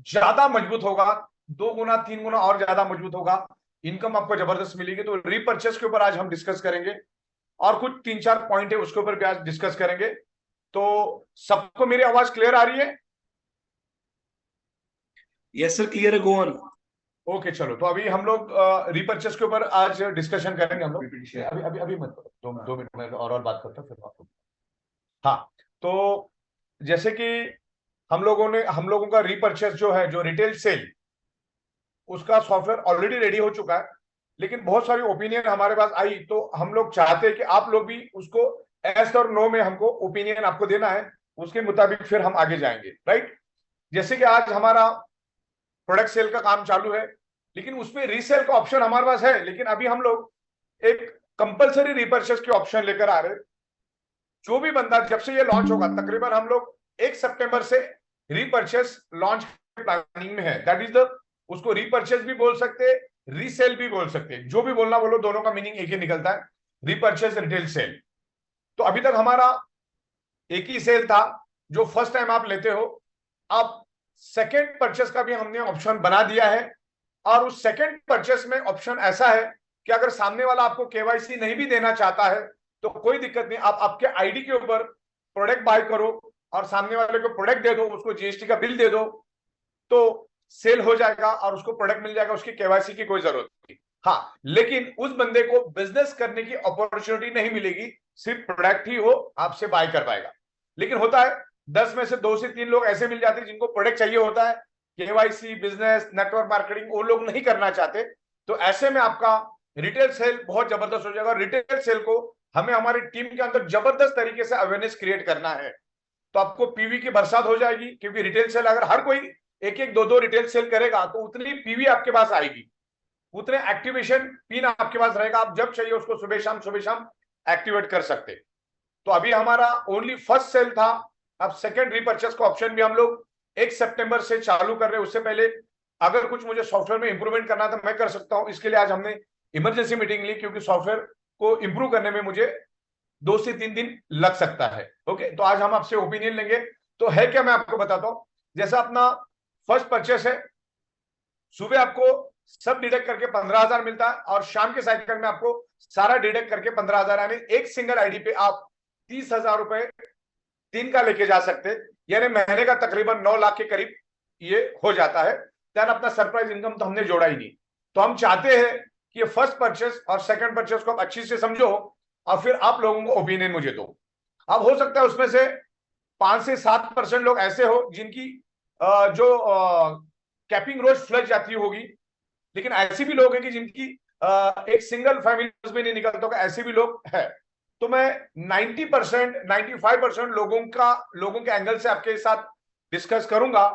ज्यादा मजबूत होगा, 2 गुना 3 गुना और ज्यादा मजबूत होगा, इनकम आपको जबरदस्त मिलेगी। तो रीपर्चेस के ऊपर आज हम डिस्कस करेंगे, और कुछ 3-4 पॉइंट है उसके ऊपर भी आज डिस्कस करेंगे। तो सबको मेरी आवाज क्लियर आ रही है? यस सर, क्लियर है, गो ऑन। ओके चलो, तो अभी हम लोग रीपर्चेस के ऊपर आज डिस्कशन करेंगे हम लोग। अभी अभी अभी मत करो, 2 मिनट में और बात करता हूँ फिर आपको। हाँ, तो जैसे कि हम लोगों का रीपर्चेस जो है, जो रिटेल सेल, उसका सॉफ्टवेयर ऑलरेडी रेडी हो चुका है। लेकिन बहुत सारी ओपिनियन हमारे पास आई, तो हम लोग चाहते हैं कि आप लोग भी उसको एस और नो में हमको ओपिनियन आपको देना है, उसके मुताबिक फिर हम आगे जाएंगे, राइट। जैसे कि आज हमारा प्रोडक्ट सेल का काम चालू है, लेकिन उसमें रीसेल का ऑप्शन हमारे पास है, लेकिन अभी हम लोग एक कंपलसरी रीपर्चेस के ऑप्शन लेकर आ रहे हैं। जो भी बंदा, जब से ये लॉन्च होगा, तकरीबन हम लोग 1 सितंबर से रीपर्चेस लॉन्च प्लानिंग में है। दैट इज द, उसको रीपर्चेस भी बोल सकते हैं, रीसेल भी बोल सकते हैं, जो भी बोलना बोलो, दोनों का मीनिंग एक ही निकलता है, रीपर्चेस रिटेल सेल। तो अभी तक हमारा एक ही सेल था, जो फर्स्ट टाइम आप लेते हो। अब सेकेंड परचेस का भी हमने ऑप्शन बना दिया है, और उस सेकेंड परचेस में ऑप्शन ऐसा है कि अगर सामने वाला आपको केवाईसी नहीं भी देना चाहता है तो कोई दिक्कत नहीं, आप आपके आईडी के ऊपर प्रोडक्ट बाय करो और सामने वाले को प्रोडक्ट दे दो, उसको जीएसटी का बिल दे दो, तो सेल हो जाएगा और उसको प्रोडक्ट मिल जाएगा, उसकी केवाईसी की कोई जरूरत नहीं। हाँ, लेकिन उस बंदे को बिजनेस करने की अपॉर्चुनिटी नहीं मिलेगी, सिर्फ प्रोडक्ट ही वो आपसे बाय कर पाएगा। लेकिन होता है 10 में से 2 से 3 लोग ऐसे मिल जाते हैं जिनको प्रोडक्ट चाहिए होता है, केवाईसी, बिजनेस, नेटवर्क मार्केटिंग वो लोग नहीं करना चाहते। तो ऐसे में आपका रिटेल सेल बहुत जबरदस्त हो जाएगा। रिटेल सेल को हमें हमारी टीम के अंदर जबरदस्त तरीके से अवेयरनेस क्रिएट करना है। तो आपको पीवी की बरसात हो जाएगी, क्योंकि रिटेल सेल अगर हर कोई एक एक दो दो रिटेल सेल करेगा तो उतनी पीवी आपके पास आएगी, उतने एक्टिवेशन पिन आपके पास रहेगा, आप जब चाहिए उसको सुबह शाम एक्टिवेट कर सकते। तो अभी हमारा ओनली फर्स्ट सेल था। अब सेकेंड रीपर्चेस का ऑप्शन भी हम लोग 1 सितंबर से चालू कर रहे हैं। उससे पहले अगर कुछ मुझे सॉफ्टवेयर में इंप्रूवमेंट करना था, मैं कर सकता हूं। इसके लिए आज हमने इमरजेंसी मीटिंग ली, क्योंकि सॉफ्टवेयर को इंप्रूव करने में मुझे 2 से 3 दिन लग सकता है। ओके, तो आज हम आपसे ओपिनियन लेंगे। तो है क्या, मैं आपको बताता हूं। जैसा अपना फर्स्ट परचेस है, सुबह आपको सब डिडक्ट करके 15,000 मिलता है, और शाम के साइकिल में आपको सारा डिडक्ट करके 15,000, यानी एक सिंगल आईडी पे आप 30,000 रुपए दिन का लेके जा सकते, यानी महीने का तकरीबन 9 लाख के करीब ये हो जाता है। देन अपना सरप्राइज इनकम तो हमने जोड़ा ही नहीं। तो हम चाहते हैं कि ये फर्स्ट परचेस और सेकंड परचेस को आप अच्छी से समझो, और फिर आप लोगों को ओपिनियन मुझे दो। अब हो सकता है उसमें से 5 से 7% लोग ऐसे हो जिनकी जो कैपिंग रोज फ्लश जाती होगी, लेकिन ऐसे भी लोग हैं कि जिनकी एक सिंगल फैमिली में नहीं निकलता होगा, ऐसे भी लोग हैं। तो मैं 90% 95% लोगों के एंगल से आपके साथ डिस्कस करूंगा,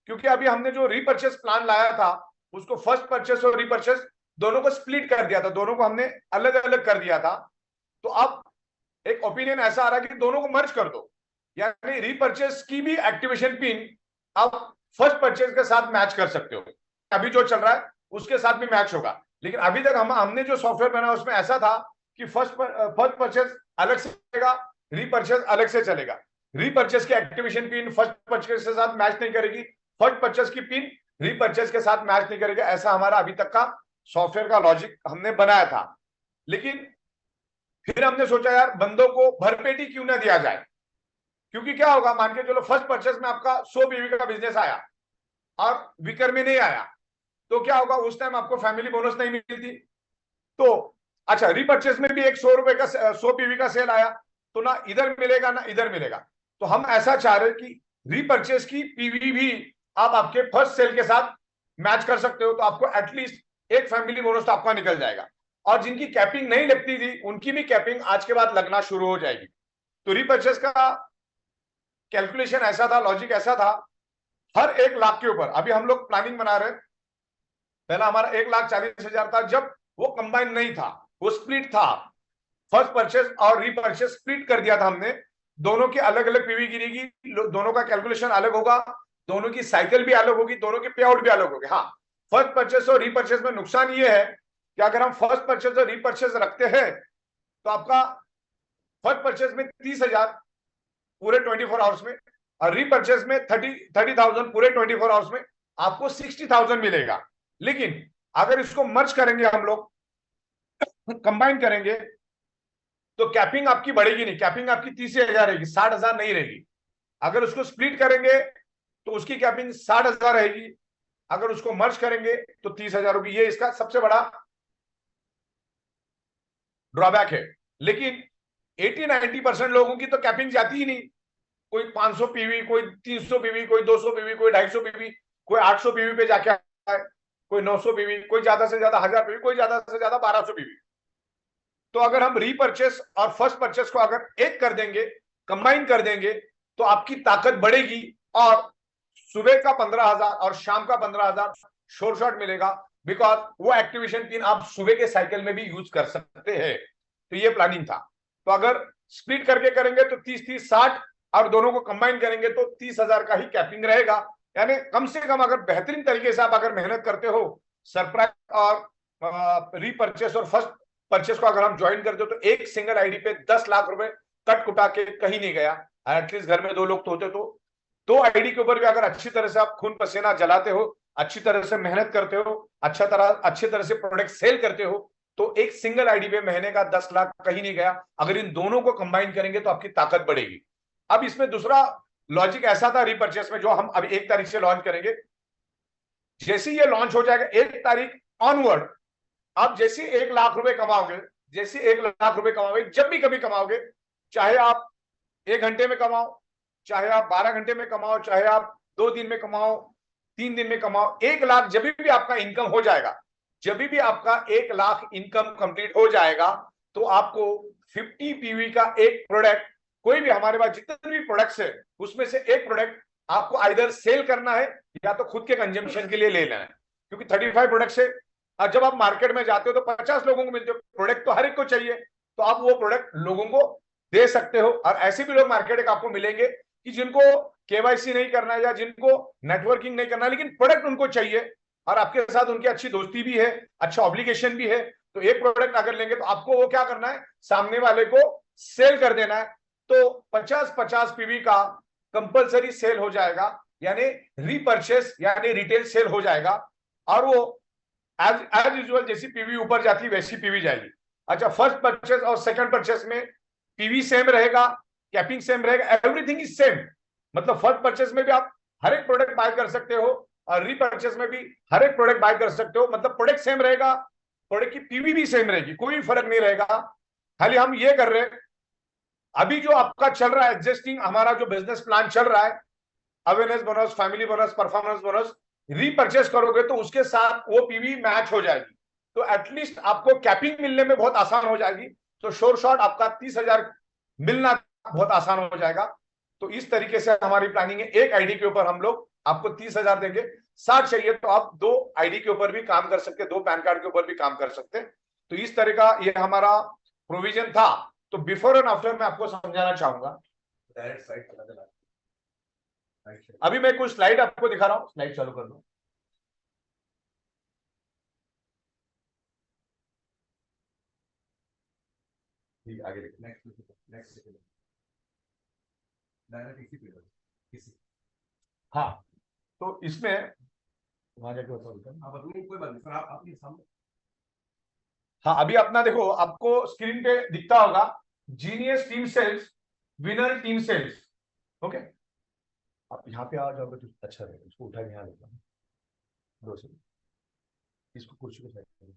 क्योंकि अभी हमने जो रीपर्चेस प्लान लाया था, उसको फर्स्ट परचेस और रीपर्चेस दोनों को स्प्लिट कर दिया था, दोनों को हमने अलग अलग कर दिया था। तो अब एक ओपिनियन ऐसा आ रहा है कि दोनों को मर्ज कर दो, यानी रीपर्चेस की भी एक्टिवेशन पिन आप फर्स्ट परचेस के साथ मैच कर सकते हो। अभी जो चल रहा है उसके साथ भी मैच होगा। लेकिन अभी तक हमने जो सॉफ्टवेयर बना उसमें ऐसा था कि फर्स्ट परचेस अलग से चलेगा, रीपर्चेस अलग से चलेगा। रीपर्चेस की एक्टिवेशन पिन फर्स्ट परचेस के साथ मैच नहीं करेगी, फर्स्ट परचेस की पिन रीपर्चेस के साथ मैच नहीं करेगा। ऐसा हमारा अभी तक का सॉफ्टवेयर का लॉजिक हमने बनाया था। लेकिन फिर हमने सोचा यार, बंदों को भरपेटी क्यों ना दिया जाए। क्योंकि क्या होगा, मान के चलो फर्स्ट परचेस में आपका 100 बीवी का बिजनेस आया और विकर में नहीं आया, तो क्या होगा, उस टाइम आपको फैमिली बोनस नहीं मिलती। तो अच्छा, रीपर्चेस में भी एक 100 रुपए का 100 पीवी का सेल आया, तो ना इधर मिलेगा ना इधर मिलेगा। तो हम ऐसा चाह रहे कि रीपर्चेस की पीवी भी आप आपके फर्स्ट सेल के साथ मैच कर सकते हो, तो आपको एटलीस्ट एक फैमिली बोनस तो आपका निकल जाएगा। और जिनकी कैपिंग नहीं लगती थी उनकी भी कैपिंग आज के बाद लगना शुरू हो जाएगी। तो रीपर्चेस का कैलकुलेशन ऐसा था, लॉजिक ऐसा था, हर 1 लाख के ऊपर अभी हम लोग प्लानिंग बना रहे हैं। पहला हमारा 1,40,000 था, जब वो कंबाइन नहीं था, वो स्प्लिट था। फर्स्ट परचेस और रीपर्चेस स्प्लिट कर दिया था हमने। दोनों की अलग अलग पीवी गिरेगी, दोनों का कैलकुलेशन अलग होगा, दोनों की साइकिल भी अलग होगी, दोनों के पे आउट भी अलग होगी। हाँ, फर्स्ट परचेस और रीपर्चेस में नुकसान ये है कि अगर हम फर्स्ट परचेस और रीपर्चेस रखते हैं तो आपका फर्स्ट परचेस में 30,000 पूरे 24 आवर्स में, और रीपर्चेस में 30,000 पूरे 24 आवर्स में आपको 60,000 मिलेगा। लेकिन अगर इसको मर्ज करेंगे हम लोग, कंबाइन करेंगे, तो कैपिंग आपकी बढ़ेगी नहीं, कैपिंग आपकी 30,000 रहेगी, 60,000 नहीं रहेगी। अगर उसको स्प्लिट करेंगे तो उसकी कैपिंग 60,000 रहेगी, अगर उसको मर्ज करेंगे तो 30,000 होगी। ये इसका सबसे बड़ा ड्रॉबैक है। लेकिन 80-90% लोगों की तो कैपिंग जाती ही नहीं। कोई 500 पीवी, कोई 300 पीवी, कोई 200 पीवी, कोई 250 पीवी, कोई 800 पीवी पे जाके आए, कोई 900 पीवी, कोई ज्यादा से ज्यादा 1000 पीवी, कोई ज्यादा से ज्यादा 1200 पीवी। तो अगर हम रीपर्चेस और फर्स्ट परचेस को अगर एक कर देंगे, कंबाइन कर देंगे, तो आपकी ताकत बढ़ेगी और सुबह का 15,000 और शाम का 15,000 शोर शॉट मिलेगा। बिकॉज वो एक्टिवेशन पिन आप सुबह के साइकिल में भी यूज कर सकते हैं। तो ये प्लानिंग था। तो अगर स्प्लिट करके करेंगे तो 30-30-60 और दोनों को कंबाइन करेंगे तो 30,000 का ही कैपिंग रहेगा। यानी कम से कम अगर बेहतरीन तरीके से आप अगर मेहनत करते हो, सरप्राइज और रीपर्चेस और फर्स्ट परचेस को अगर हम ज्वाइन करते हो, तो एक सिंगल आईडी पे 10 लाख रुपए कट कुटा के कहीं नहीं गया। एटलीस्ट घर में 2 लोग तो होते, तो 2 आईडी के ऊपर भी अगर अच्छी तरह से आप खून पसीना जलाते हो, अच्छी तरह से मेहनत करते हो, अच्छी तरह से प्रोडक्ट सेल करते हो, तो एक सिंगल आईडी पे महीने का 10 लाख कहीं नहीं गया। अगर इन दोनों को कंबाइन करेंगे तो आपकी ताकत बढ़ेगी। अब इसमें दूसरा लॉजिक ऐसा था रीपर्चेस में, जो हम अब 1 तारीख से लॉन्च करेंगे। जैसे ये लॉन्च हो जाएगा 1 तारीख ऑनवर्ड, आप जैसे 1 लाख रुपए कमाओगे, जैसे 1 लाख रुपए कमाओगे, जब भी कभी कमाओगे, चाहे आप 1 घंटे में कमाओ, चाहे आप 12 घंटे में कमाओ, चाहे आप 2 दिन में कमाओ, 3 दिन में कमाओ, 1 लाख जब भी आपका इनकम हो जाएगा, जब भी आपका 1 लाख इनकम कंप्लीट हो जाएगा, तो आपको 50 पीवी का एक प्रोडक्ट, कोई भी हमारे पास जितने भी प्रोडक्ट्स है उसमें से एक प्रोडक्ट आपको आइदर सेल करना है या तो खुद के कंजम्पशन के लिए ले लेना है। क्योंकि 35 प्रोडक्ट्स है, और जब आप मार्केट में जाते हो तो 50 लोगों को मिलते हो, प्रोडक्ट तो हर एक को चाहिए, तो आप वो प्रोडक्ट लोगों को दे सकते हो। और ऐसे भी लोग मार्केट में आपको मिलेंगे कि जिनको केवाईसी नहीं करना है या जिनको नेटवर्किंग नहीं करना है, लेकिन प्रोडक्ट उनको चाहिए और आपके साथ उनकी अच्छी दोस्ती भी है, अच्छा ऑब्लिगेशन भी है। तो एक प्रोडक्ट अगर लेंगे तो आपको वो क्या करना है, सामने वाले को सेल कर देना है। तो 50-50 पीवी का कंपलसरी सेल हो जाएगा, यानी रीपर्चेस यानी रिटेल सेल हो जाएगा। और वो एज यूजुअल जैसी पीवी ऊपर जाती वैसी पीवी जाएगी। अच्छा, फर्स्ट परचेस और सेकंड परचेस में पीवी सेम रहेगा, कैपिंग सेम रहेगा, एवरीथिंग इज सेम। मतलब फर्स्ट परचेस में भी आप हर एक प्रोडक्ट बाय कर सकते हो और रीपर्चेस में भी हर एक प्रोडक्ट बाय कर सकते हो। मतलब प्रोडक्ट सेम रहेगा, प्रोडक्ट की पीवी भी सेम रहेगी, कोई फर्क नहीं रहेगा। खाली हम ये कर रहे हैं, अभी जो आपका चल रहा है एग्जिस्टिंग हमारा जो बिजनेस प्लान चल रहा है, awareness bonus, family bonus, performance bonus, repurchase करोगे तो उसके साथ वो पीवी मैच हो जाएगी, तो एटलीस्ट आपको कैपिंग मिलने में बहुत आसान हो जाएगी। तो शोर शॉट आपका 30,000 मिलना बहुत आसान हो जाएगा। तो इस तरीके से हमारी प्लानिंग है। एक आईडी के ऊपर हम लोग आपको 30,000 देंगे। 60 चाहिए तो आप 2 आईडी के ऊपर भी काम कर सकते हैं, 2 पैन कार्ड के ऊपर भी काम कर सकते हैं। तो इस तरह का ये हमारा प्रोविजन था। तो बिफोर एंड आफ्टर मैं आपको समझाना चाहूंगा। अभी मैं कुछ स्लाइड आपको दिखा रहा हूं, स्लाइड चालू कर दो। आगे देखो। हाँ, तो इसमें वहां जाके कोई बात नहीं, आप अपने सामने। हाँ, अभी अपना देखो, आपको स्क्रीन पे दिखता होगा genius team sales, winner team sales. Okay, आप यहाँ पे आ जाओगे तो अच्छा रहेगा। इसको उठा के यहाँ लेता हूँ, 2 सेकंड, इसको कुर्सी पे सेट करो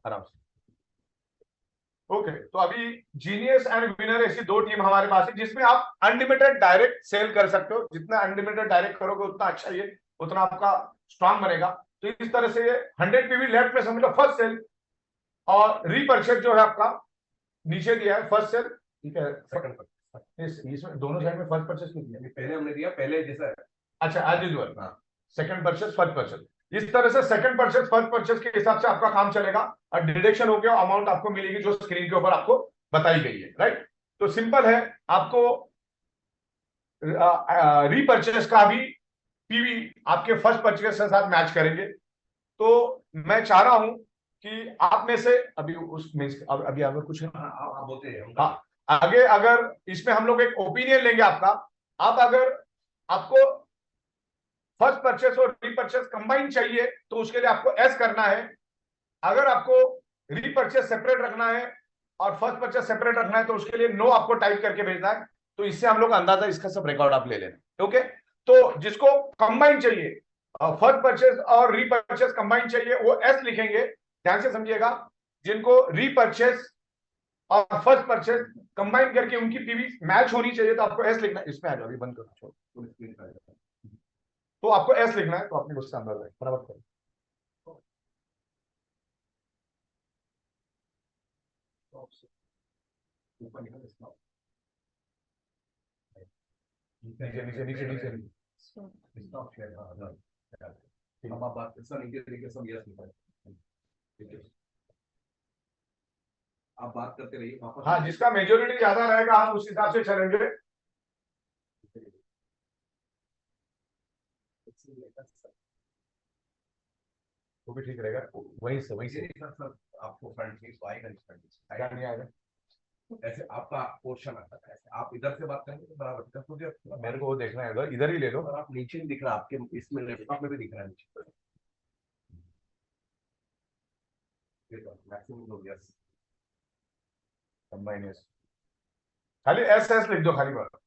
आराम से। ओके, तो अभी जीनियस एंड विनर ऐसी 2 टीम हमारे पास है, जिसमें आप अनलिमिटेड डायरेक्ट सेल कर सकते हो। जितना अनलिमिटेड डायरेक्ट करोगे उतना अच्छा, ये उतना आपका स्ट्रांग बनेगा। तो इस तरह से 100 पीवी लेफ्ट में समझ लो फर्स्ट सेल, और रीपर्चेस जो है आपका नीचे दिया है फर्स्ट सेल, ठीक है। इसमें दोनों साइड में फर्स्ट परचेस क्यों दिया? पहले हमने दिया, पहले जैसा है। अच्छा, as usual. Second purchase, first purchase, इस तरह से सेकंड परचेस फर्स्ट परचेस के हिसाब से आपका काम चलेगा और डिडक्शन हो गया, अमाउंट आपको मिलेगी जो स्क्रीन के ऊपर आपको बताई गई है। राइट, तो सिंपल है। आपको रीपर्चेस का भी पीवी आपके फर्स्ट परचेस के साथ मैच करेंगे। तो मैं चाह रहा हूं कि आप में से अभी उसमें अभी अगर कुछ आप बोलते हैं, हाँ, आगे अगर इसमें हम लोग एक ओपिनियन लेंगे आपका। आप अगर आपको फर्स्ट परचेस और रीपरचेस कंबाइन चाहिए तो उसके लिए आपको एस करना है। अगर आपको रीपरचेस सेपरेट रखना है और फर्स्ट परचेस सेपरेट रखना है तो उसके लिए नो आपको टाइप करके भेजना है। तो इससे हम लोग अंदाजा, इसका सब रिकॉर्ड आप ले लेना। ओके, तो जिसको कंबाइन चाहिए, फर्स्ट परचेस और रीपरचेस कंबाइन चाहिए, वो एस लिखेंगे। ध्यान से समझिएगा, जिनको रीपरचेस और फर्स्ट परचेस कंबाइन करके उनकी पीवी मैच होनी चाहिए तो आपको एस लिखना है। इसमें आ जाओ, अभी बंद करो, छोड़ो। तो आपको एस लिखना है, तो आपने उससे अंदाजा बराबर करो। नीचे नीचे नीचे नीचे हम आप बात ऐसा नहीं करेंगे, सब यस लिखा है। आप बात करते रहिए वापस। हाँ, जिसका मेजोरिटी ज्यादा रहेगा हम उस हिसाब से चलेंगे। वो भी ठीक रहेगा, वहीं से सर आपको फ्रंट फेस तो आएगा, क्या नहीं आएगा। ऐसे आपका पोर्शन आता है, ऐसे आप इधर से बात करेंगे तो बराबर इधर मुझे मेरे को वो देखना है, इधर ही ले लो। और आप नीचे दिख रहा है, आपके इसमें लैपटॉप में भी दिख रहा है नीचे। मैक्सिमम लोग यस कंबाइन एस, खाली एस एस लिख दो, खाली बात।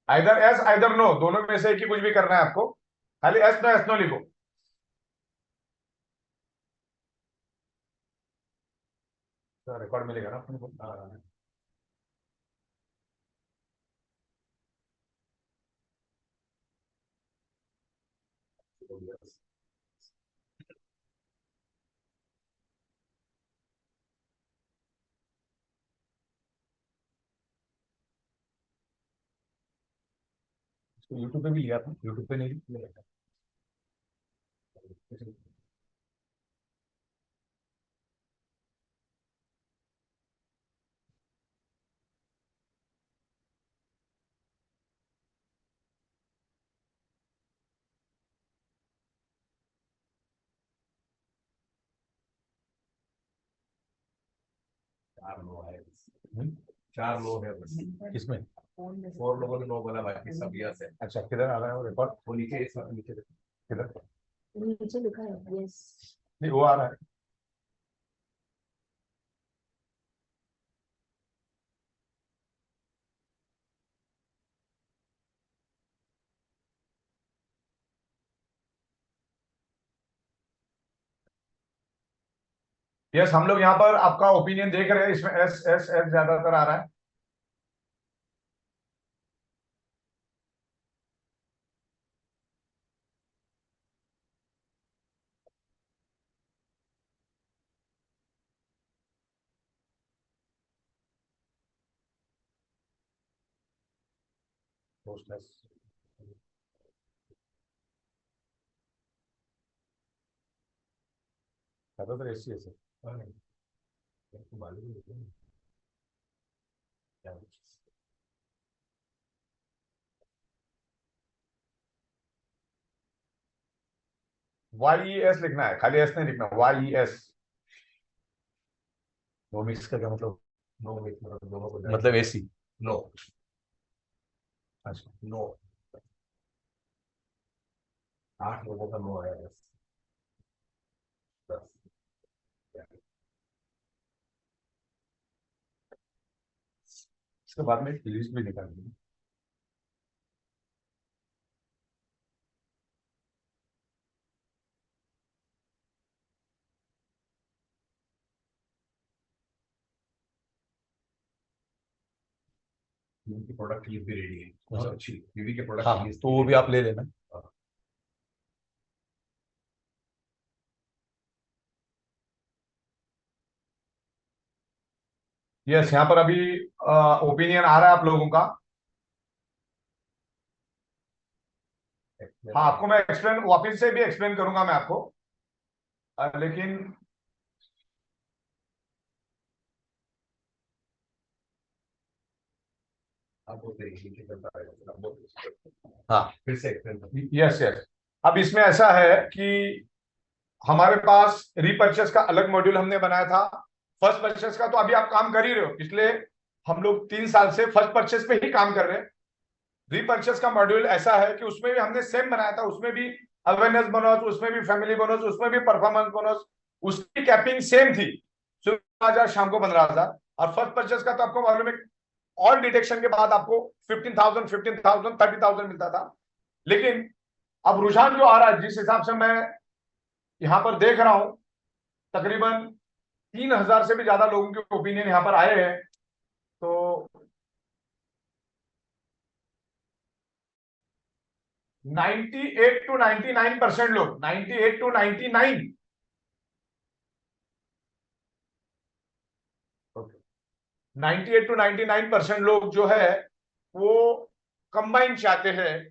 आइदर एस आइदर नो, दोनों में से एक ही कुछ भी करना है आपको। खाली एस नो लिखो। रिकॉर्ड मिलेगा ना अपने को। यूट्यूब पे भी लिया था, यूट्यूब पे नहीं लिया। चार लो है, चार लो है बस। किसमें? 4 लोगों ने नो बोला, बाकी सब यस है। अच्छा, किधर आ रहा है वो रिकॉर्ड? वो नीचे इस नीचे किधर? नीचे लिखा है यस। नहीं, वो आ रहा है। यस, हम लोग यहाँ पर आपका ओपिनियन देख रहे हैं, इसमें एस एस एस ज्यादातर आ रहा है। ज्यादातर एस सी एस है। वाई एस लिखना है, खाली एस नहीं लिखना, वाई एस। वो मिक्स का क्या मतलब? नो मिक्स मतलब दोनों को मतलब एसी। नो अच्छा, नो 8 लोगों का नो आया बस 10। इसके बाद में लिस्ट भी निकालेंगे। की प्रोडक्ट लिस्ट भी रेडी है, बहुत अच्छी टीवी के प्रोडक्ट हाँ, तो वो भी आप ले लेना। यस, यहाँ पर अभी ओपिनियन आ रहा है आप लोगों का। हाँ, आपको मैं एक्सप्लेन वापस से भी एक्सप्लेन करूंगा मैं आपको, लेकिन हाँ, फिर से यस यस। अब इसमें ऐसा है कि हमारे पास रीपर्चेस का अलग मॉड्यूल हमने बनाया था। फर्स्ट परचेस का तो अभी आप काम कर ही रहे हो, इसलिए हम लोग 3 साल से फर्स्ट परचेस पे ही काम कर रहे हैं। रीपर्चेस का मॉड्यूल ऐसा है कि उसमें भी हमने सेम बनाया था, उसमें भी अवेयरनेस बोनस, उसमें भी फैमिली बोनस, उसमें भी परफॉर्मेंस बोनस, उसकी कैपिंग सेम थी, सुबह 1000 शाम को 15,000। और फर्स्ट परचेस का तो आपको मालूम है ऑल डिटेक्शन के बाद आपको 15,000 30,000 मिलता था। लेकिन अब रुझान जो आ रहा है, जिस हिसाब से मैं यहां पर देख रहा हूं, तकरीबन 3,000 से भी ज्यादा लोगों के ओपिनियन यहां पर आए हैं। तो 98 to 99% लोग, 98 to 99, 98 to 99% लोग जो है वो कंबाइन चाहते हैं,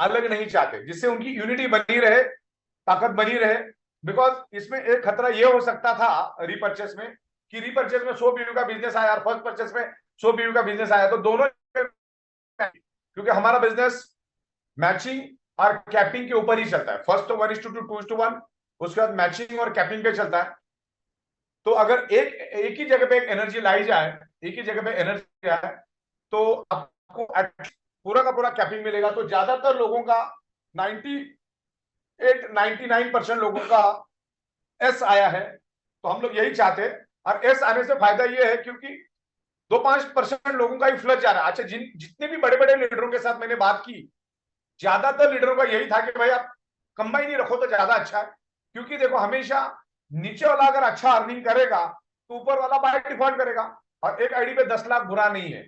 अलग नहीं चाहते, जिससे उनकी यूनिटी बनी रहे, ताकत बनी रहे। बिकॉज इसमें एक खतरा ये हो सकता था रीपर्चेस में कि रीपर्चेस में 100 पीवी का बिजनेस आया और फर्स्ट परचेस में 100 पीवी का बिजनेस आया, तो दोनों, क्योंकि हमारा बिजनेस मैचिंग और कैपिंग के ऊपर ही चलता है। फर्स्ट तो 1:2, 2:1, उसके बाद मैचिंग और कैपिंग पे चलता है। तो अगर एक ही जगह पे एक एनर्जी लाई जाए, एक ही जगह पे एनर्जी आए, तो आपको पूरा का पूरा कैपिंग मिलेगा। तो ज्यादातर लोगों का 98-99% लोगों का एस आया है। तो हम लोग यही चाहते हैं, और एस आने से फायदा ये है क्योंकि 2-5% लोगों का ही फ्लच जा रहा है। अच्छा, जितने भी बड़े बड़े लीडरों के साथ मैंने बात की, ज्यादातर लीडरों का यही था कि भाई आप कंबाइन ही रखो तो ज्यादा अच्छा है। क्योंकि देखो, हमेशा नीचे वाला अगर अच्छा अर्निंग करेगा तो ऊपर वाला बाय डिफॉल्ट करेगा। और एक आईडी पे 10 लाख बुरा नहीं है।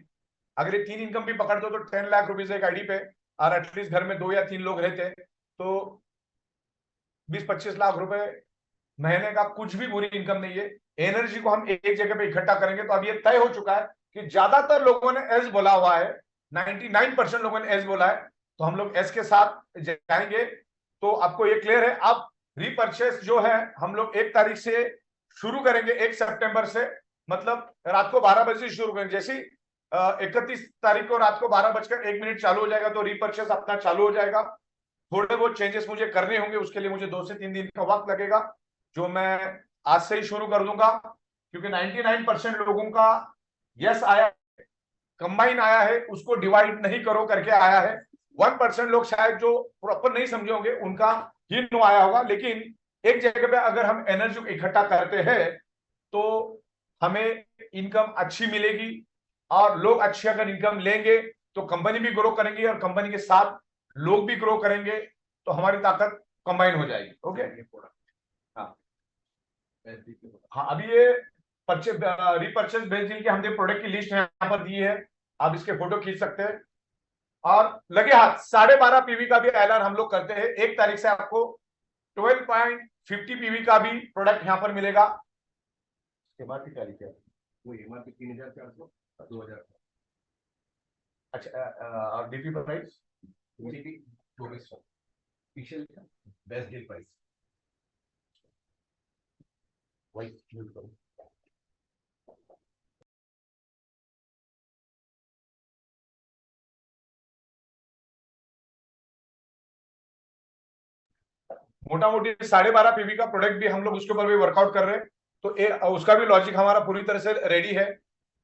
अगर ये 3 इनकम भी पकड़ दो तो 10 लाख रुपीज एक आईडी पे, और एटलीस्ट घर में 2 या 3 लोग रहते तो 20-25 लाख रुपए महीने का कुछ भी बुरी इनकम नहीं है। एनर्जी को हम एक जगह पे इकट्ठा करेंगे। तो अब ये तय हो चुका है कि ज्यादातर लोगों ने एस बोला हुआ है, 99% लोगों ने एस बोला है, तो हम लोग एस के साथ जाएंगे। तो आपको ये क्लियर है। अब रीपर्चेस जो है हम लोग 1 तारीख से शुरू करेंगे, 1 सितंबर से, मतलब रात को 12 बजे शुरू करेंगे। जैसे 31 तारीख को रात को 12:01 चालू हो जाएगा, तो रीपर्चेस अपना चालू हो जाएगा। थोड़े बहुत चेंजेस मुझे करने होंगे, उसके लिए मुझे 2 से 3 दिन का वक्त लगेगा, जो मैं आज से ही शुरू कर दूंगा। क्योंकि 99% लोगों का यस आया, कंबाइन आया है, उसको डिवाइड नहीं करो करके आया है। 1% लोग शायद जो प्रॉपर नहीं समझे होंगे, उनका ही नो आया होगा। लेकिन एक जगह पे अगर हम एनर्जी को इकट्ठा करते हैं तो हमें इनकम अच्छी मिलेगी, और लोग अच्छी अगर इनकम लेंगे तो कंपनी भी ग्रो करेंगी, और कंपनी के साथ लोग भी ग्रो करेंगे, तो हमारी ताकत कंबाइन हो जाएगी। ओके, हाँ, अभी ये रीपर्चेस बेस्ड डील के हमने प्रोडक्ट की लिस्ट यहाँ पर दी है, आप इसके फोटो खींच सकते हैं। और लगे हाथ 12.5 पीवी का भी ऐलान हम लोग करते हैं। 1 तारीख से आपको 12.50 पीवी का भी प्रोडक्ट यहाँ पर मिलेगा। इसके बाद की तारीख है वो एमआरपी 3,400, 2,000। अच्छा, DP price DP 2400, special best deal price. वही यूज करो। मोटा मोटी 12.5 पीवी का प्रोडक्ट भी हम लोग उसके ऊपर भी वर्कआउट कर रहे हैं। तो उसका भी लॉजिक हमारा पूरी तरह से रेडी है।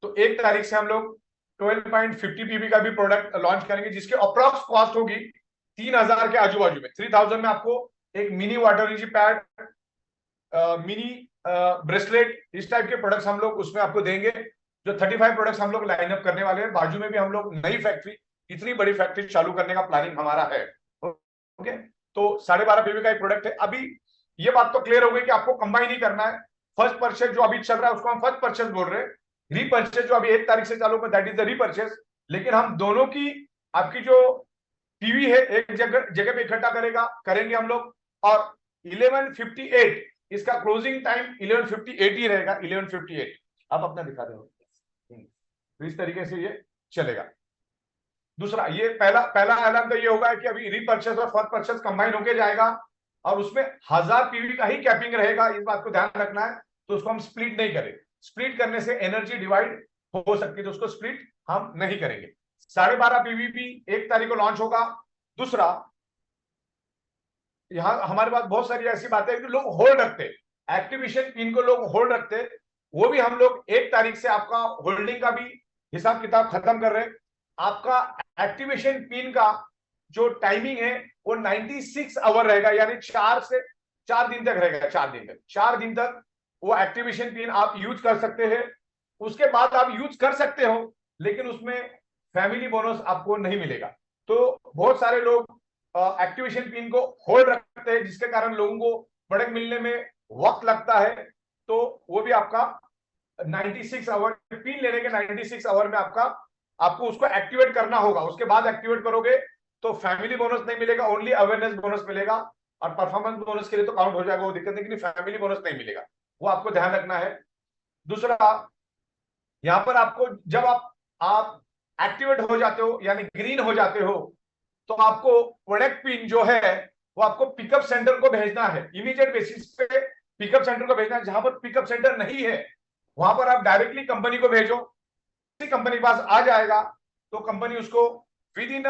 तो 1 तारीख से हम लोग 12.50 पीवी का भी प्रोडक्ट लॉन्च करेंगे, जिसकी अप्रॉक्स कॉस्ट होगी 3,000 के आजू बाजू में। 3,000 में आपको एक मिनी वाटर रिजी पैड, मिनी ब्रेसलेट, इस टाइप के प्रोडक्ट्स हम लोग उसमें आपको देंगे। जो 35 प्रोडक्ट्स हम लोग लाइन अप करने वाले हैं। बाजू में भी हम लोग नई फैक्ट्री, इतनी बड़ी फैक्ट्री चालू करने का प्लानिंग हमारा है। ओके, तो 12.5 पीवी का एक प्रोडक्ट है। अभी ये बात तो क्लियर हो गई कि आपको कंबाइन ही करना है। फर्स्ट परचेज जो अभी चल रहा है उसको हम फर्स्ट परचेज बोल रहे हैं। रीपर्चेज जो अभी 1 तारीख से चालू, दैट इज द रीपर्चेज। लेकिन हम दोनों की, आपकी जो पीवी है, एक जगह पे इकट्ठा करेंगे हम लोग। और 11:58 इसका क्लोजिंग टाइम 11:58 ही रहेगा। 11:58 आप अपना दिखा दो। तो इस तरीके से ये चलेगा। दूसरा, ये पहला ऐलान तो ये होगा कि अभी रीपर्चेस और फर्स्ट परचेस कंबाइन होके जाएगा, और उसमें 1000 पीवी का ही कैपिंग रहेगा। इस बात को ध्यान रखना है। तो उसको हम स्प्लिट नहीं करें। स्प्लिट करने से एनर्जी डिवाइड हो सकती है, तो उसको स्प्लिट हम नहीं करेंगे। 12.5 पीवी भी 1 तारीख को लॉन्च होगा। दूसरा, यहाँ हमारे पास बहुत सारी ऐसी बातें हैं कि लोग होल्ड रखते, एक्टिवेशन पिन को लोग होल्ड रखते, वो भी हम लोग 1 तारीख से आपका होल्डिंग का भी हिसाब किताब खत्म कर रहे हैं। आपका एक्टिवेशन पिन का जो टाइमिंग है वो 96 आवर रहेगा, यानी 4 दिन तक रहेगा। 4 दिन तक वो एक्टिवेशन पिन आप यूज कर सकते हैं। उसके बाद आप यूज कर सकते हो, लेकिन उसमें फैमिली बोनस आपको नहीं मिलेगा। तो बहुत सारे लोग एक्टिवेशन पिन को होल्ड रखते हैं, जिसके कारण लोगों को प्रोडक्ट मिलने में वक्त लगता है। तो वो भी आपका 96 आवर, पिन लेने के 96 आवर में आपको उसको एक्टिवेट करना होगा। उसके बाद एक्टिवेट करोगे तो फैमिली बोनस नहीं मिलेगा, ओनली अवेयरनेस बोनस मिलेगा। और परफॉर्मेंस बोनस के लिए तो काउंट हो जाएगा, वो दिक्कत नहीं, लेकिन फैमिली बोनस नहीं मिलेगा, वो आपको ध्यान रखना है। दूसरा, यहां पर आपको जब आप एक्टिवेट हो जाते हो यानी ग्रीन हो जाते हो, तो आपको प्रोडक्ट पिन जो है वो आपको पिकअप सेंटर को भेजना है। इमीडिएट बेसिस पे पिकअप सेंटर को भेजना है। जहां पर पिकअप सेंटर नहीं है वहां पर आप डायरेक्टली कंपनी को भेजो, कंपनी के पास आ जाएगा, तो कंपनी उसको विद इन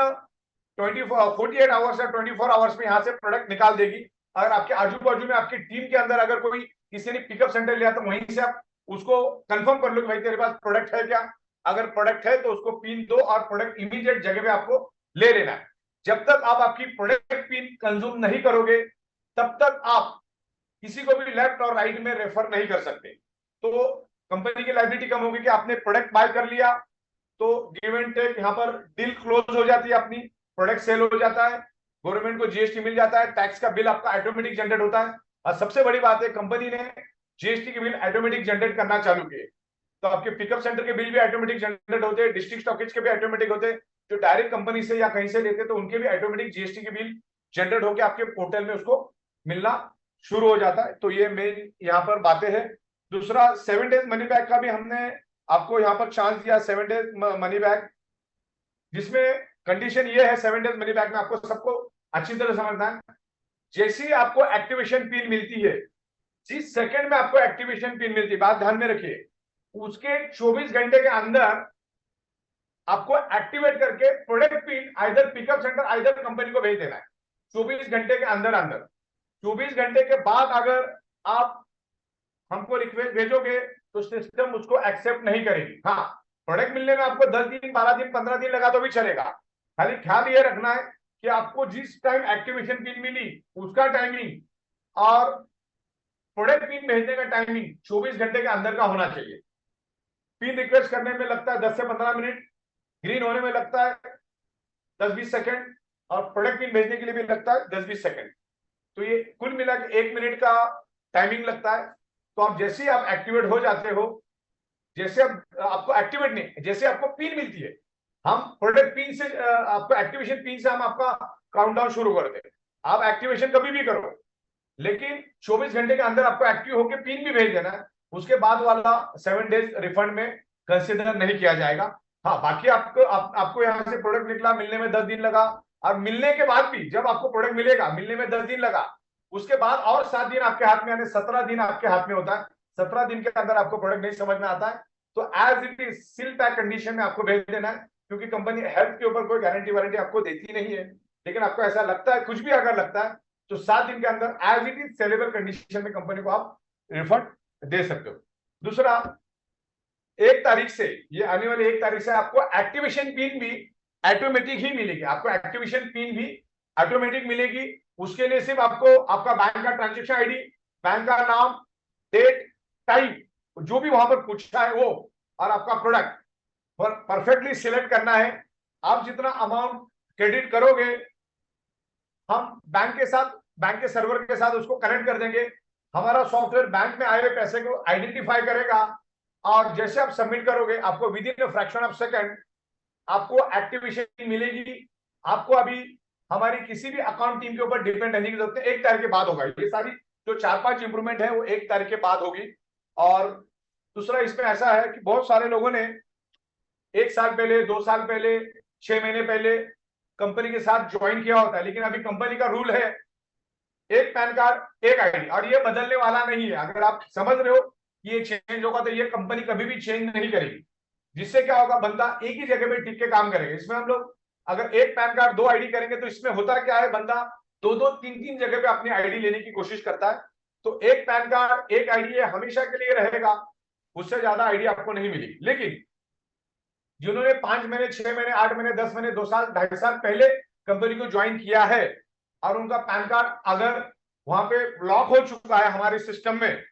48 आवर्स या 24 आवर्स में यहां से प्रोडक्ट निकाल देगी। अगर आपके आजू बाजू में आपकी टीम के अंदर अगर कोई किसी ने पिकअप सेंटर लिया, तो वहीं से आप उसको कंफर्म कर लो कि भाई तेरे पास प्रोडक्ट है क्या। अगर प्रोडक्ट है तो उसको पिन दो और प्रोडक्ट इमीडिएट जगह पे आपको ले लेना है। जब तक आप आपकी प्रोडक्ट पिन कंज्यूम नहीं करोगे, तब तक आप किसी को भी लेफ्ट और राइट में रेफर नहीं कर सकते। तो कंपनी की लायबिलिटी कम होगी कि आपने प्रोडक्ट बाय कर लिया तो गिव एंड टेक, यहाँ पर डील क्लोज हो जाती है, अपनी प्रोडक्ट सेल हो जाता है, गवर्नमेंट को जीएसटी मिल जाता है, टैक्स का बिल आपका ऑटोमेटिक जनरेट होता है। और सबसे बड़ी बात है, कंपनी ने जीएसटी के बिल ऑटोमेटिक जनरेट करना चालू किए, तो आपके पिकअप सेंटर के बिल भी ऑटोमेटिक जनरेट होते हैं, डिस्ट्रिक्ट स्टॉकेज के भी ऑटोमेटिक होते हैं। जो डायरेक्ट कंपनी से या कहीं से लेते हैं तो उनके भी ऑटोमेटिक जीएसटी के बिल जनरेट होकर आपके पोर्टल में उसको मिलना शुरू हो जाता है। तो ये मेन यहाँ पर बातें हैं। दूसरा, 7 डेज मनी बैक का भी हमने आपको यहाँ पर चांस दिया, 7 डेज मनी बैक, जिसमें कंडीशन ये है 7 डेज मनी बैक में आपको सबको अच्छी तरह समझना है। जैसी आपको एक्टिवेशन पिन मिलती है, जिस सेकंड में आपको एक्टिवेशन पिन मिलती है, बात ध्यान में रखिए, उसके 24 घंटे के अंदर आपको एक्टिवेट करके product pin either pickup centre either company को भेज देना है। 24 घंटे के अंदर 24 घंटे के बाद अगर आप हमको रिक्वेस्ट भेजोगे तो सिस्टम उसको एक्सेप्ट नहीं करेगी। हाँ, प्रोडक्ट मिलने में आपको 10 दिन 12 दिन 15 दिन लगा तो भी चलेगा। खाली ख्याल ये रखना है कि आपको जिस टाइम एक्टिवेशन पिन मिली उसका टाइमिंग और प्रोडक्ट पिन भेजने का टाइमिंग 24 घंटे के अंदर का होना चाहिए। पिन रिक्वेस्ट करने में लगता है 10 से 15 मिनट, ग्रीन होने में लगता है 10-20 सेकंड, और प्रोडक्ट पिन भेजने के लिए भी लगता है 10-20 सेकंड। तो ये कुल मिला के 1 मिनट का टाइमिंग लगता है। तो आप जैसे ही आप एक्टिवेट हो जाते हो, जैसे आपको एक्टिवेट नहीं, जैसे आपको पिन मिलती है, हम प्रोडक्ट पिन से आपको एक्टिवेशन पिन से हम आपका काउंटडाउन शुरू करते हैं। आप एक्टिवेशन कभी भी करो, लेकिन 24 घंटे के अंदर आपको एक्टिव होकर पिन भी भेज देना है। उसके बाद वाला 7 डेज रिफंड में कंसिडर नहीं किया जाएगा। हाँ, बाकी आपको यहाँ से प्रोडक्ट निकला, मिलने में 10 दिन लगा, और मिलने के बाद भी जब आपको प्रोडक्ट मिलेगा, मिलने में 10 दिन लगा, उसके बाद और 7 दिन आपके हाथ में, यानी 17 दिन आपके हाथ में होता है। 17 दिन के अंदर आपको प्रोडक्ट नहीं समझ में आता है तो as it is seal pack condition में आपको भेज देना है, क्योंकि कंपनी हेल्थ के ऊपर कोई गारंटी वारंटी आपको देती नहीं है। लेकिन आपको ऐसा लगता है, कुछ भी अगर लगता है, तो 7 दिन के अंदर as it is saleable condition में कंपनी को आप रिफंड दे सकते हो। दूसरा, 1 तारीख से, ये आने वाली 1 तारीख से आपको एक्टिवेशन पिन भी ऑटोमेटिक ही मिलेगी। आपको एक्टिवेशन पिन भी ऑटोमेटिक मिलेगी। उसके लिए सिर्फ आपको आपका बैंक का ट्रांजेक्शन आईडी, बैंक का नाम, डेट, टाइम, जो भी वहां पर पूछा है वो, और आपका प्रोडक्ट परफेक्टली सिलेक्ट करना है। आप जितना अमाउंट क्रेडिट करोगे, हम बैंक के सर्वर के साथ उसको कनेक्ट कर देंगे। हमारा सॉफ्टवेयर बैंक में आए हुए पैसे को आइडेंटिफाई करेगा, और जैसे आप सबमिट करोगे, आपको with in fraction of second आपको एक्टिवेशन मिलेगी। आपको अभी हमारी किसी भी अकाउंट टीम के ऊपर डिपेंड रहने की जरूरत है। 1 तारीख के बाद होगा। ये सारी जो 4-5 इंप्रूवमेंट है वो 1 तारीख के बाद होगी। और दूसरा, इसमें ऐसा है कि बहुत सारे लोगों ने 1 साल पहले, 2 साल पहले, 6 महीने पहले कंपनी के साथ ज्वाइन किया होता है, लेकिन अभी कंपनी का रूल है 1 पैन कार्ड 1 आईडी, और ये बदलने वाला नहीं है। अगर आप समझ रहे हो कि ये चेंज होगा, तो ये कंपनी कभी भी चेंज नहीं करेगी। जिससे क्या होगा, बंदा एक ही जगह पे टिक के काम करेगा। इसमें हम लोग अगर 1 पैन कार्ड 2 आईडी करेंगे, तो इसमें होता क्या है, बंदा 2-2, 3-3 जगह पे अपनी आईडी लेने की कोशिश करता है। तो 1 पैन कार्ड 1 आईडी हमेशा के लिए रहेगा, उससे ज्यादा आईडी आपको नहीं मिलेगी। लेकिन जिन्होंने 5 महीने, 6 महीने, 8 महीने, 10 महीने, 2 साल, 2.5 साल पहले कंपनी को ज्वाइन किया है और उनका पैन कार्ड अगर वहां पे ब्लॉक हो चुका है हमारे सिस्टम में,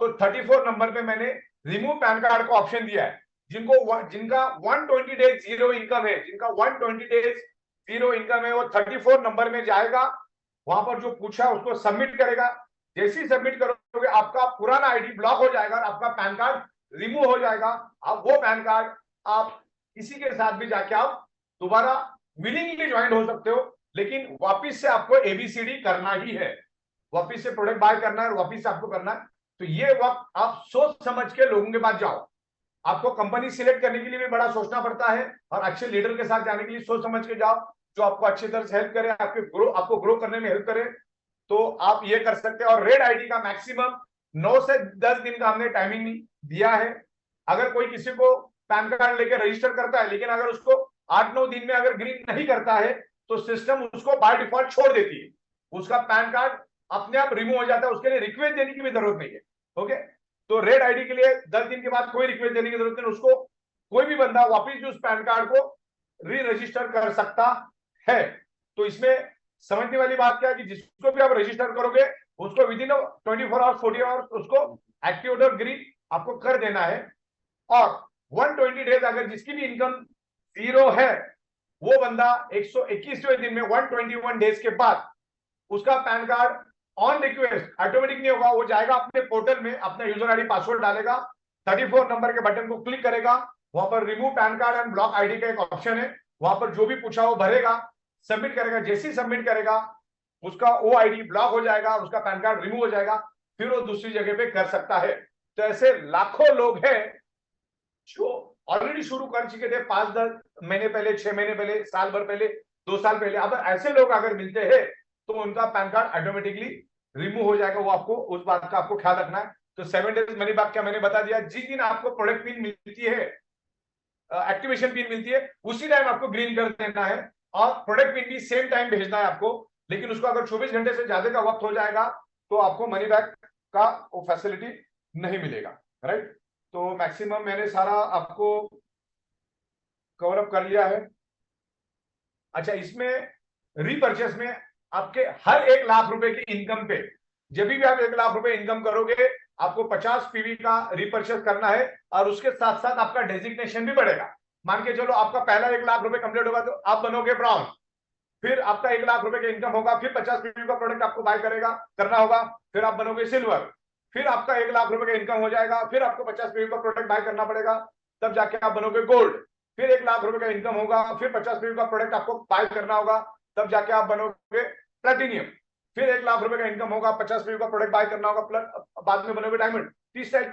तो 34 नंबर पे मैंने रिमूव पैन कार्ड का ऑप्शन दिया है। जिनका 120 डेज जीरो इनकम है, जिनका 120 डेज जीरो इनकम है, वो 34 नंबर में जाएगा, वहां पर जो पूछा उसको सबमिट करेगा। जैसे ही सबमिट करोगे आपका पुराना आईडी ब्लॉक हो जाएगा और आपका पैन कार्ड रिमूव हो जाएगा। अब वो पैन कार्ड आप किसी के साथ भी जाके आप दोबारा विलिंगली ज्वाइन हो सकते हो, लेकिन वापिस से आपको एबीसीडी करना ही है, वापिस से प्रोडक्ट बाय करना है और वापिस से आपको करना है। तो ये वक्त आप सोच समझ के लोगों के पास जाओ। आपको कंपनी सिलेक्ट करने के लिए भी बड़ा सोचना पड़ता है और अच्छे लीडर के साथ जाने के लिए सोच समझ के जाओ, जो आपको अच्छी तरह से हेल्प करे, आपको ग्रो करने में हेल्प करे, तो आप ये कर सकते हैं। और रेड आईडी का मैक्सिमम 9 से 10 दिन का हमने टाइमिंग दिया है। अगर कोई किसी को पैन कार्ड लेकर रजिस्टर करता है, लेकिन अगर उसको 8-9 दिन में अगर ग्रीन नहीं करता है, तो सिस्टम उसको बाय डिफॉल्ट छोड़ देती है, उसका पैन कार्ड अपने आप रिमूव हो जाता है, उसके लिए रिक्वेस्ट देने की भी जरूरत नहीं है। ओके, तो रेड आईडी के लिए 10 दिन के बाद कोई रिक्वेस्ट देने की जरूरत नहीं, उसको कोई भी बंदा वापिस उस पैन कार्ड को री रजिस्टर कर सकता है। तो इसमें समझने वाली बात क्या है कि जिसको भी आप रजिस्टर करोगे उसको विद इन 24 आवर्स 40 आवर्स उसको एक्टिवेट और ग्रीन आपको कर देना है। और 120 डेज अगर जिसकी भी इनकम जीरो है, वो बंदा 121वें दिन में 121 डेज के बाद उसका pan card on request automatic नहीं होगा, वो जाएगा अपने पोर्टल में, अपना यूजर आईडी पासवर्ड डालेगा, 34 नंबर के बटन को क्लिक करेगा, वहां पर remove pan card and block ID का एक ऑप्शन है, वहां पर जो भी पूछा वो भरेगा, सबमिट करेगा। जैसे ही सबमिट करेगा उसका वो आईडी ब्लॉक हो जाएगा, उसका पैन कार्ड रिमूव हो जाएगा, फिर वो दूसरी जगह पे कर सकता है। तो ऐसे लाखों लोग हैं जो ऑलरेडी शुरू कर चुके थे 5-10 महीने पहले, 6 महीने पहले, साल भर पहले, 2 साल पहले। अब ऐसे लोग अगर मिलते हैं तो उनका पैन कार्ड ऑटोमेटिकली रिमूव हो जाएगा। वो आपको उस बात का आपको ख्याल रखना है। तो 7 डेज मनी बैक क्या मैंने बता दिया, जिस दिन आपको प्रोडक्ट पिन मिलती है, एक्टिवेशन पिन मिलती है, उसी टाइम आपको ग्रीन कर देना है और प्रोडक्ट पिन भी सेम टाइम भेजना है आपको। लेकिन उसको अगर 24 घंटे से ज्यादा का वक्त हो जाएगा तो आपको मनी बैक का वो फैसिलिटी नहीं मिलेगा, राइट। तो मैक्सिमम मैंने सारा आपको कवर अप कर लिया है। अच्छा, इसमें रीपर्चेस में आपके हर 1 लाख रुपए की इनकम पे, जब भी आप 1 लाख रुपए इनकम करोगे, आपको 50 पीवी का रीपर्चेस करना है और उसके साथ साथ आपका डेजिग्नेशन भी बढ़ेगा। मान के चलो आपका पहला 1 लाख रुपए कंप्लीट होगा तो आप बनोगे ब्राउन, फिर आपका 1 लाख रुपए का इनकम होगा, फिर 50 पीवी का प्रोडक्ट आपको बाय करना होगा, फिर आप बनोगे सिल्वर, फिर आपका 1 लाख रुपए का इनकम हो जाएगा, फिर आपको 50 पीवी का प्रोडक्ट बाय करना पड़ेगा, तब जाके आप बनोगे गोल्ड, फिर 1 लाख रुपए का इनकम होगा, फिर 50 पीवी का प्रोडक्ट आपको बाय करना होगा, तब जाके आप बनोगे प्लेटिनियम, फिर 1 लाख रुपए का इनकम होगा, 50 पीवी का प्रोडक्ट बाय करना होगा, बाद में बनोगे डायमंड। इस टाइप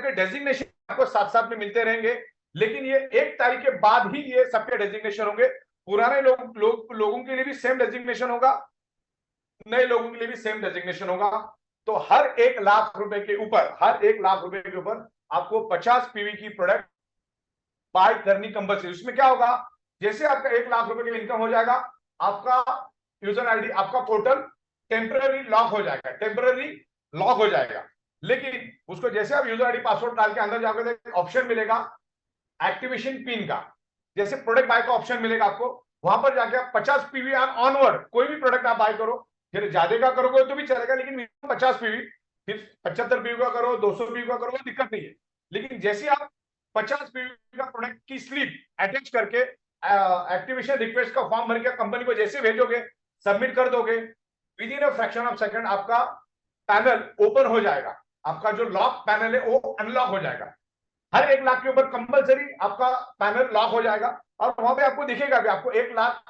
के डेजिग्नेशन आपको साथ साथ में मिलते रहेंगे, लेकिन ये 1 तारीख के बाद ही ये सबके डेजिग्नेशन होंगे। पुराने लोगों के लिए भी सेम डेजिग्नेशन होगा, नए लोगों के लिए भी सेम डेजिग्नेशन होगा। तो हर 1 लाख रुपए के ऊपर, हर 1 लाख रुपए के ऊपर आपको 50 पीवी की प्रोडक्ट बाय करनी कंपल्सरी। उसमें क्या होगा, जैसे आपका 1 लाख रुपए का इनकम हो जाएगा, आपका यूजर आईडी, आपका पोर्टल टेम्पररी लॉक हो जाएगा, टेम्पररी लॉक हो जाएगा। लेकिन उसको जैसे आप यूजर आईडी पासवर्ड डाल के अंदर जाओगे तो ऑप्शन मिलेगा एक्टिवेशन पिन का, जैसे प्रोडक्ट बाय का ऑप्शन मिलेगा आपको, वहां पर जाके आप 50 पीवी ऑनवर्ड कोई भी प्रोडक्ट आप बाय करो, फिर ज्यादा का करोगे तो भी चलेगा, लेकिन 50 पीवी, फिर 75 पीवी का करो, 200 पीवी का करो, दिक्कत नहीं है। लेकिन जैसे आप 50 पीवी का प्रोडक्ट की स्लिप अटैच करके एक्टिवेशन रिक्वेस्ट का फॉर्म भर के कंपनी को जैसे भेजोगे, सबमिट कर दोगे, with in a fraction of second आपका पैनल ओपन हो जाएगा, आपका जो लॉक पैनल है वो अनलॉक हो जाएगा। हर 1 लाख के ऊपर कंपलसरी आपका पैनल लॉक हो जाएगा और वहां पे आपको दिखेगा कि आपको 1 लाख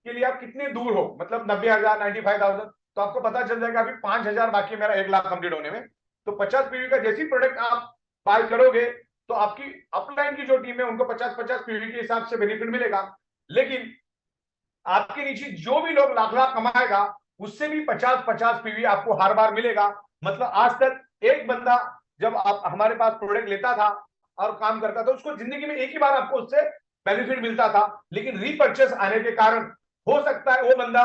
के लिए आप कितने दूर हो, मतलब 90,000, 95,000, तो आपको पता चल जाएगा अभी 5,000 बाकी मेरा 1 लाख कंप्लीट होने में। तो 50 पीवी का जैसी प्रोडक्ट आप बाय करोगे तो आपकी अपलाइन की जो टीम है उनको 50-50 पीवी के हिसाब से बेनिफिट मिलेगा। लेकिन आपके नीचे जो भी लोग लाख कमाएगा उससे भी 50-50 पीवी आपको हर बार मिलेगा। मतलब आज तक एक बंदा जब आप हमारे पास प्रोडक्ट लेता था और काम करता था, उसको जिंदगी में एक ही बार आपको उससे बेनिफिट मिलता था। लेकिन रीपर्चेस आने के कारण हो सकता है वो बंदा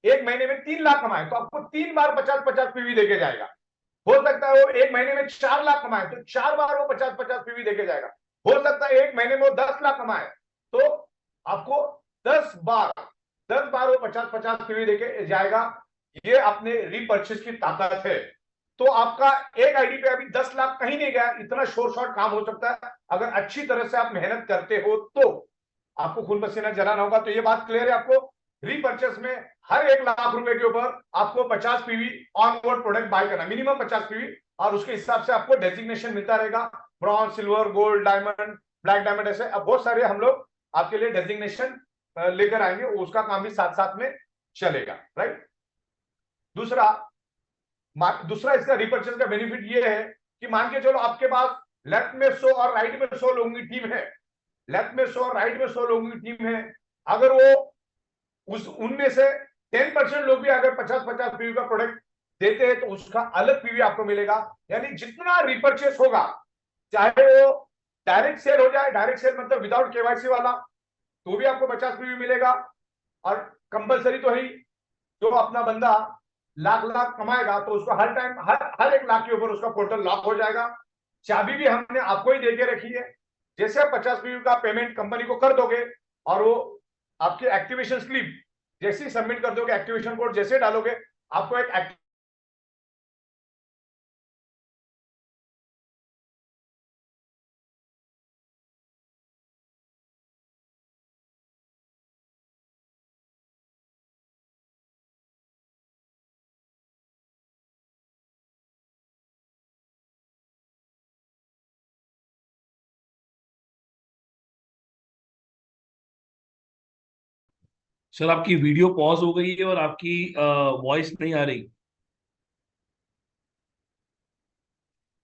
1 महीने में 3 लाख कमाए तो आपको 3 बार 50-50 पीवी देके जाएगा। हो सकता है वो 1 महीने में 4 लाख कमाए तो 4 बार वो 50-50 पीवी देके जाएगा। हो सकता है एक महीने में वो 10 लाख कमाए, तो आपको 10 बार वो 50-50 पीवी देके जाएगा। ये अपने रीपर्चेस की ताकत है। तो आपका एक आईडी पे अभी 10 लाख कहीं नहीं गया, इतना शोर शॉर्ट काम हो सकता है अगर अच्छी तरह से आप मेहनत करते हो तो। आपको खून पसीना जलाना होगा। तो ये बात क्लियर है आपको। रीपर्चेस में हर 1 लाख रुपए के ऊपर आपको 50 पीवी ऑनवर्ड प्रोडक्ट बाय करना, मिनिमम 50 पीवी, और उसके हिसाब से आपको डेजिग्नेशन मिलता रहेगा, bronze, silver, gold, diamond, black diamond, ऐसे अब बहुत सारे हम लोग आपके लिए डेजिग्नेशन लेकर आएंगे। उसका काम भी साथ साथ में चलेगा, राइट। दूसरा इसका रिपर्चेस का बेनिफिट ये है कि मान के चलो आपके पास लेफ्ट में 100 और राइट में 100 लोगों की टीम है, लेफ्ट में 100 और राइट में 100 लोगों की टीम है। अगर वो उनमें से 10% लोग भी अगर 50-50 पीवी का प्रोडक्ट देते हैं तो उसका अलग पीवी आपको मिलेगा। यानी जितना रिपर्चेस होगा, चाहे वो डायरेक्ट सेल हो जाए, डायरेक्ट सेल मतलब विदाउट केवाईसी वाला, तो भी आपको 50 पीवी मिलेगा। और कंपलसरी तो ही जो अपना बंदा लाख कमाएगा तो उसको हर टाइम हर 1 लाख के ऊपर उसका पोर्टल लॉक हो जाएगा। चाबी भी हमने आपको ही देके रखी है। जैसे आप 50 पीवी का पेमेंट कंपनी को कर दोगे और वो आपकी एक्टिवेशन स्लिप जैसे ही सबमिट कर दोगे, एक्टिवेशन कोड जैसे डालोगे, आपको एक सर आपकी वीडियो पॉज हो गई है और आपकी वॉइस नहीं आ रही।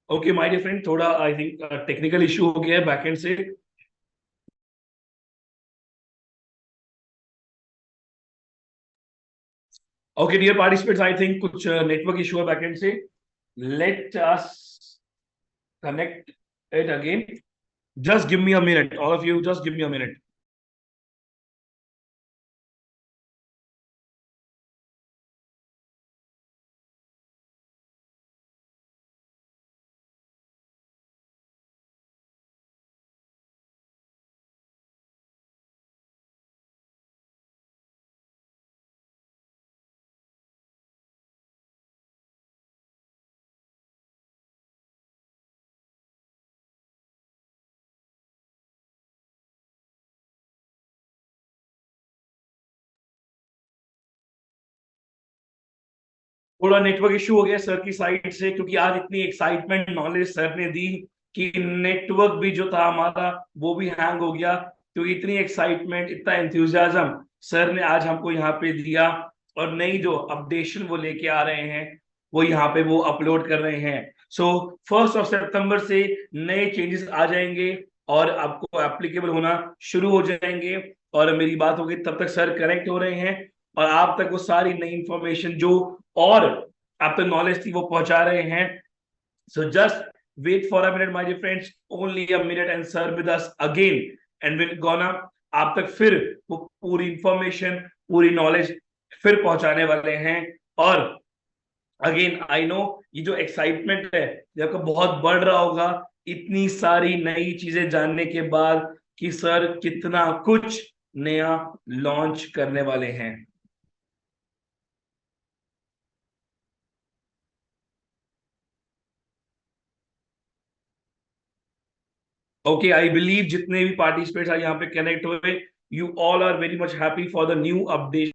ओके माय डियर फ्रेंड, थोड़ा आई थिंक टेक्निकल इशू हो गया है बैकएंड से। Okay dear participants, I think कुछ नेटवर्क इशू है बैकएंड से। Let us connect it again. Just give me a minute, all of you, just give me a minute. थोड़ा network issue हो गया सर की साइड से, क्योंकि आज इतनी एक्साइटमेंट नॉलेज सर ने दी कि नेटवर्क भी जो था हमारा वो भी हैंग हो गया। क्योंकि इतनी एक्साइटमेंट, इतना एंथुजियाज्म सर ने आज हमको यहाँ पे दिया, और नई जो अपडेशन वो लेके आ रहे हैं वो यहाँ पे वो अपलोड कर रहे हैं। सो 1 सितंबर से नए चेंजेस आ जाएंगे और आपको एप्लीकेबल होना शुरू हो जाएंगे। और मेरी बात होगी तब तक सर कनेक्ट हो रहे हैं और आप तक वो सारी नई इंफॉर्मेशन जो और आप तक नॉलेज थी वो पहुंचा रहे हैं। So just wait for a minute my dear friends, only a minute and sir with us again and will gonna आप तक फिर वो पूरी इंफॉर्मेशन, पूरी नॉलेज फिर पहुंचाने वाले हैं। और अगेन आई नो ये जो एक्साइटमेंट है ये आपका बहुत बढ़ रहा होगा इतनी सारी नई चीजें जानने के बाद कि सर कितना कुछ नया लॉन्च करने वाले हैं। ओके, आई बिलीव जितने भी पार्टिसिपेट्स आज यहाँ पे कनेक्ट हुए, you all are very much happy for the new update.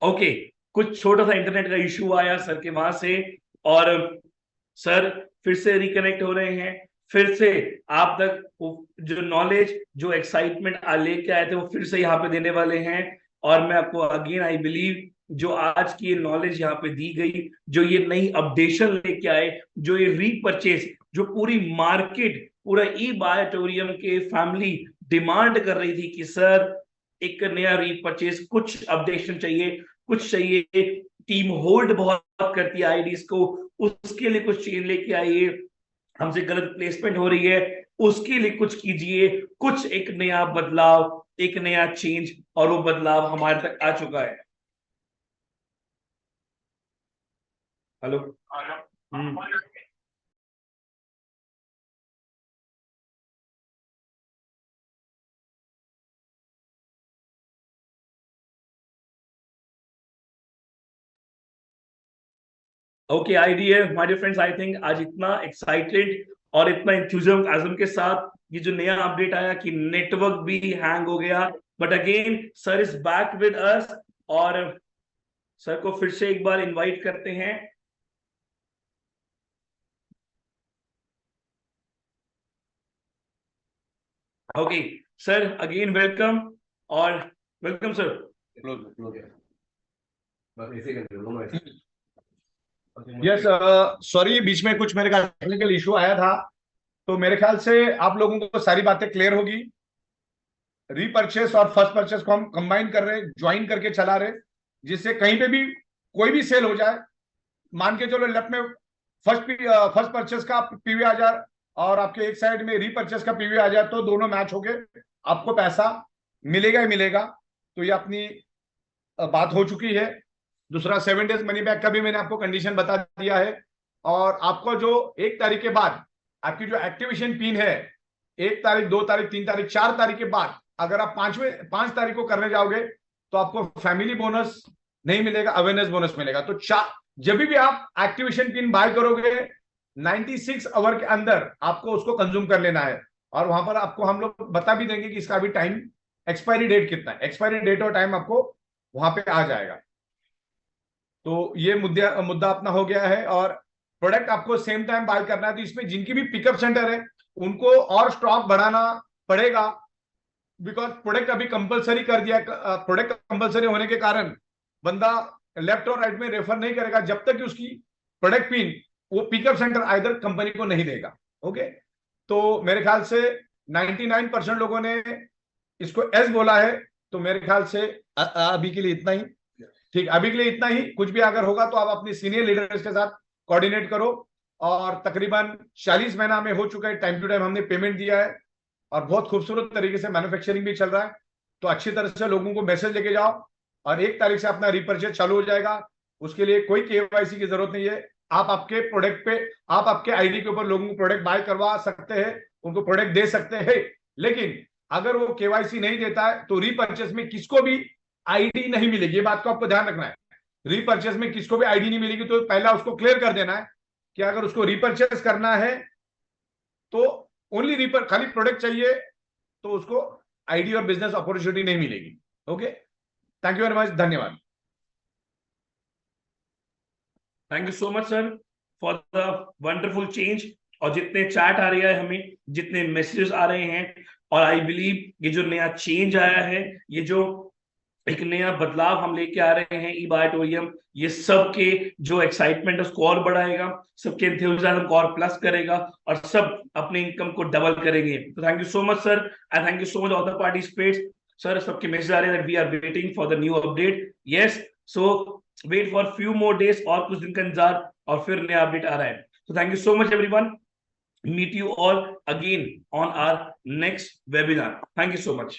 Okay, कुछ छोटा सा इंटरनेट का इशू आया सर के वहां से, और सर फिर से रिकनेक्ट हो रहे हैं। फिर से आप तक जो नॉलेज, जो एक्साइटमेंट लेके आए थे वो फिर से यहाँ पे देने वाले हैं। और मैं आपको अगेन आई बिलीव जो आज की ये नॉलेज यहाँ पे दी गई, जो ये नई अपडेशन लेके आए, जो ये रीपरचेस, जो पूरी मार्केट, पूरा ई बायोटोरियम के फैमिली डिमांड कर रही थी कि सर एक नया रीपरचेस, कुछ अपडेशन चाहिए, कुछ चाहिए, टीम होल्ड बहुत करती है आईडीज को, उसके लिए कुछ चेंज लेके आइए, हमसे गलत प्लेसमेंट हो रही है, उसके लिए कुछ कीजिए, कुछ एक नया बदलाव, एक नया चेंज, और वो बदलाव हमारे तक आ चुका है। Hello. Okay idea my dear friends, I think आज इतना एक्साइटेड और इतना इंथुजियाज्म के साथ ये जो नया अपडेट आया कि नेटवर्क भी हैंग हो गया, but again sir is back with us, और सर को फिर से एक बार इनवाइट करते हैं। ओके सर, अगेन वेलकम, और वेलकम सर। बस ऐसे कर दो, दोनों ऐसे। यस सॉरी, बीच में कुछ मेरे ख्याल टेक्निकल इशू आया था, तो मेरे ख्याल से आप लोगों को सारी बातें क्लियर होगी। रीपर्चेस और फर्स्ट परचेस को हम कंबाइन कर रहे हैं, ज्वाइन करके चला रहे, जिससे कहीं पे भी कोई भी सेल हो जाए, मान के चलो लेफ्ट में फर्स्ट परचेस का पीवी आ जाए और आपके एक साइड में रीपर्चेस का पीवी आ जाए, तो दोनों मैच हो गए, आपको पैसा मिलेगा ही मिलेगा। तो ये अपनी बात हो चुकी है। दूसरा 7 डेज मनी बैक का भी मैंने आपको कंडीशन बता दिया है, और आपको जो 1 तारीख के बाद आपकी जो एक्टिवेशन पिन है, 1 तारीख 2 तारीख 3 तारीख 4 तारीख के बाद अगर आप 5 तारीख को करने जाओगे तो आपको फैमिली बोनस नहीं मिलेगा, अवेयरनेस बोनस मिलेगा। तो जब भी आप एक्टिवेशन पिन बाय करोगे 96 आवर के अंदर आपको उसको कंज्यूम कर लेना है, और वहां पर आपको हम लोग बता भी देंगे कि इसका अभी टाइम एक्सपायरी डेट कितना है, एक्सपायरी डेट और टाइम आपको वहां पे आ जाएगा। तो ये मुद्दा अपना हो गया है, और प्रोडक्ट आपको सेम टाइम बाय करना है, तो इसमें जिनकी भी पिकअप सेंटर है उनको और स्टॉक बढ़ाना पड़ेगा, बिकॉज प्रोडक्ट अभी कंपलसरी कर दिया। प्रोडक्ट कंपलसरी होने के कारण बंदा लेफ्ट और राइट में रेफर नहीं करेगा जब तक कि उसकी प्रोडक्ट पिन वो पिकअप सेंटर आइदर कंपनी को नहीं देगा। ओके, तो मेरे ख्याल से 99% लोगों ने इसको एस बोला है, तो मेरे ख्याल से अभी के लिए इतना ही। ठीक, अभी के लिए इतना ही। कुछ भी अगर होगा तो आप अपने सीनियर लीडर्स के साथ कोऑर्डिनेट करो, और तकरीबन 40 महीना में हो चुका है, टाइम टू टाइम हमने पेमेंट दिया है, और बहुत खूबसूरत तरीके से मैन्युफैक्चरिंग भी चल रहा है। तो अच्छी तरह से लोगों को मैसेज लेके जाओ, और 1 तारीख से अपना रिपर्चेज चालू हो जाएगा। उसके लिए कोई केवाईसी की जरूरत नहीं है। आप आपके प्रोडक्ट पे, आप आपके आईडी के ऊपर लोगों को प्रोडक्ट बाय करवा सकते हैं, उनको प्रोडक्ट दे सकते हैं, लेकिन अगर वो केवाईसी नहीं देता है तो रीपर्चेस में किसको भी आईडी नहीं मिलेगी। ये बात को आपको ध्यान रखना है, रीपर्चेस में किसको भी आईडी नहीं मिलेगी। तो पहला उसको क्लियर कर देना है कि अगर उसको रीपर्चेस करना है तो ओनली खाली प्रोडक्ट चाहिए, तो उसको आईडी और बिजनेस अपॉर्चुनिटी नहीं मिलेगी। Okay, thank you very much, धन्यवाद। Thank you so much sir for the wonderful change. और जितने चैट आ रहे हैं हमें, जितने मैसेजेस आ रहे हैं, और आई बिलीव ये जो नया चेंज आया है, ये जो एक नया बदलाव हम लेके आ रहे हैं ई बायोटोरियम, ये सबके जो एक्साइटमेंट है उसको और बढ़ाएगा, सबके एंथुसियाज्म को और प्लस करेगा, और सब अपने इनकम को डबल करेंगे। तो thank you so much sir, and thank you so much all the participates. Sir सबके मैसेज आ रहे हैं that we are waiting for the new update. Yes, so wait for few more days, और कुछ दिन का इंतजार, और फिर नया अपडेट आ रहा है। तो thank you so much everyone, meet you all again on our next webinar. Thank you so much.